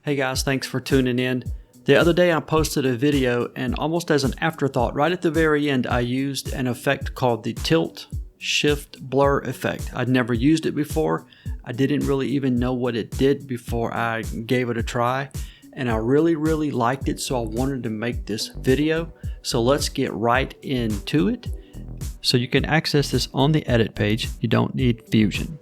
Hey guys, thanks for tuning in. The other day I posted a video and almost as an afterthought, right at the very end, I used an effect called the tilt shift blur effect. I'd never used it before. I didn't really even know what it did before I gave it a try. And I really liked it, so I wanted to make this video. So let's get right into it. So you can access this on the edit page. You don't need Fusion.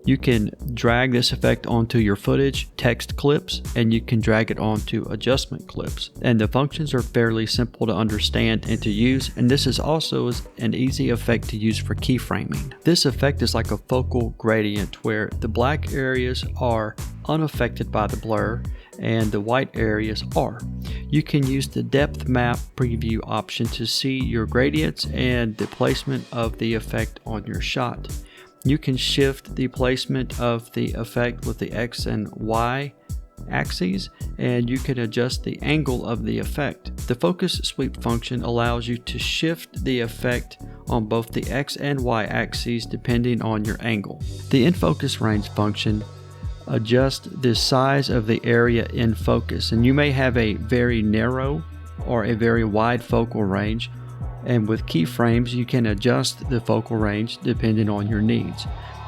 You can drag this effect onto your footage, text clips, and you can drag it onto adjustment clips. And the functions are fairly simple to understand and to use, and this is also an easy effect to use for keyframing. This effect is like a focal gradient where the black areas are unaffected by the blur and the white areas are. You can use the depth map preview option to see your gradients and the placement of the effect on your shot. You can shift the placement of the effect with the X and Y axes, and you can adjust the angle of the effect. The focus sweep function allows you to shift the effect on both the X and Y axes depending on your angle. The in focus range function adjusts the size of the area in focus, and you may have a very narrow or a very wide focal range. And with keyframes, you can adjust the focal range depending on your needs.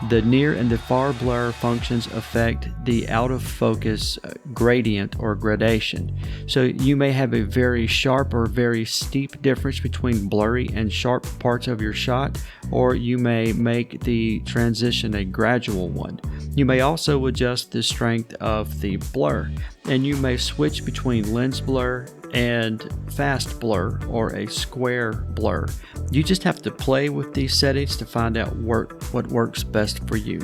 The near and the far blur functions affect the out of focus gradient or gradation. So you may have a very sharp or very steep difference between blurry and sharp parts of your shot, or you may make the transition a gradual one. You may also adjust the strength of the blur, and you may switch between lens blur and fast blur or a square blur. You just have to play with these settings to find out what works best for you.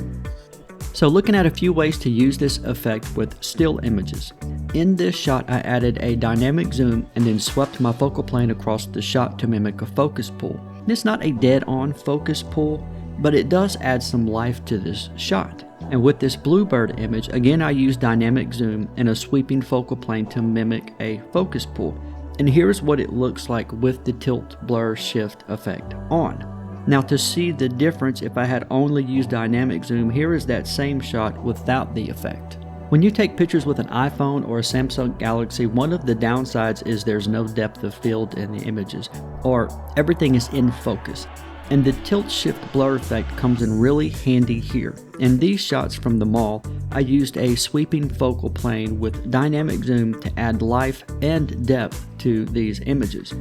So looking at a few ways to use this effect with still images. In this shot I added a dynamic zoom and then swept my focal plane across the shot to mimic a focus pull. It's not a dead-on focus pull, but it does add some life to this shot. And with this bluebird image, again I used dynamic zoom and a sweeping focal plane to mimic a focus pull. And here's what it looks like with the tilt blur shift effect on. Now to see the difference, if I had only used dynamic zoom, here is that same shot without the effect. When you take pictures with an iPhone or a Samsung Galaxy, one of the downsides is there's no depth of field in the images, or everything is in focus. And the tilt shift blur effect comes in really handy here. In these shots from the mall, I used a sweeping focal plane with dynamic zoom to add life and depth to these images.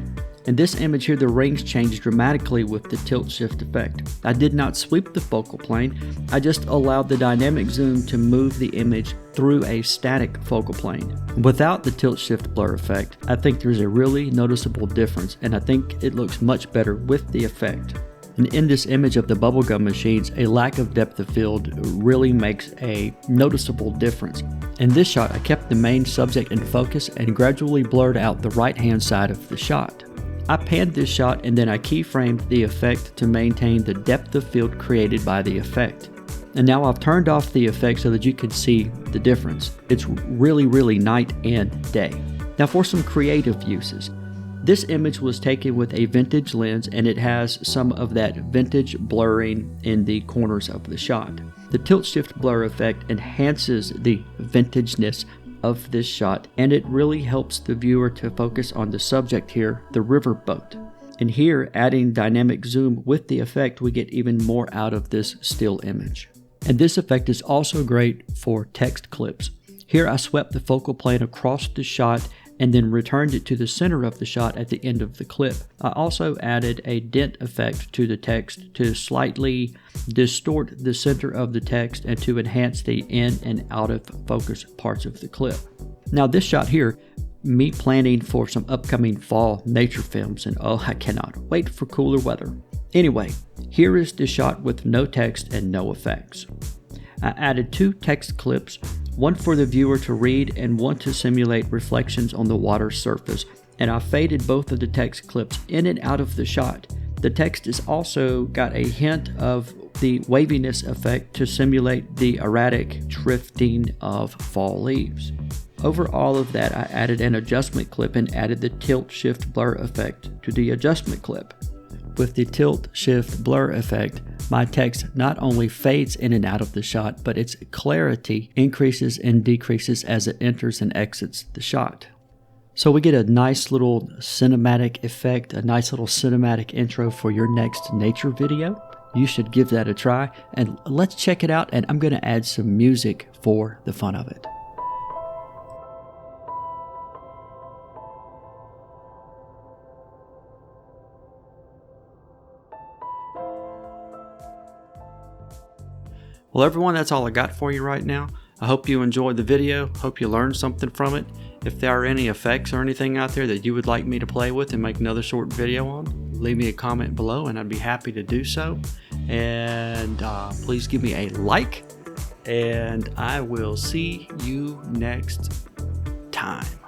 In this image here, the range changed dramatically with the tilt shift effect. I did not sweep the focal plane, I just allowed the dynamic zoom to move the image through a static focal plane. Without the tilt shift blur effect, I think there's a really noticeable difference, and I think it looks much better with the effect. And in this image of the bubblegum machines, a lack of depth of field really makes a noticeable difference. In this shot, I kept the main subject in focus and gradually blurred out the right-hand side of the shot. I panned this shot and then I keyframed the effect to maintain the depth of field created by the effect. And now I've turned off the effect so that you can see the difference. It's really night and day. Now for some creative uses. This image was taken with a vintage lens and it has some of that vintage blurring in the corners of the shot. The tilt shift blur effect enhances the vintageness of this shot, and it really helps the viewer to focus on the subject here, the riverboat. And here, adding dynamic zoom with the effect, we get even more out of this still image. And this effect is also great for text clips. Here I swept the focal plane across the shot and then returned it to the center of the shot at the end of the clip. I also added a dent effect to the text to slightly distort the center of the text and to enhance the in and out of focus parts of the clip. Now this shot here, me planning for some upcoming fall nature films, and oh, I cannot wait for cooler weather. Anyway, here is the shot with no text and no effects. I added 2 text clips, one for the viewer to read and one to simulate reflections on the water surface, and I faded both of the text clips in and out of the shot. The text has also got a hint of the waviness effect to simulate the erratic drifting of fall leaves. Over all of that, I added an adjustment clip and added the tilt shift blur effect to the adjustment clip. With the tilt, shift, blur effect, my text not only fades in and out of the shot, but its clarity increases and decreases as it enters and exits the shot. So we get a nice little cinematic effect, a nice little cinematic intro for your next nature video. You should give that a try, and let's check it out, and I'm going to add some music for the fun of it. Well, everyone, that's all I got for you right now. I hope you enjoyed the video. Hope you learned something from it. If there are any effects or anything out there that you would like me to play with and make another short video on, leave me a comment below and I'd be happy to do so. And please give me a like, and I will see you next time.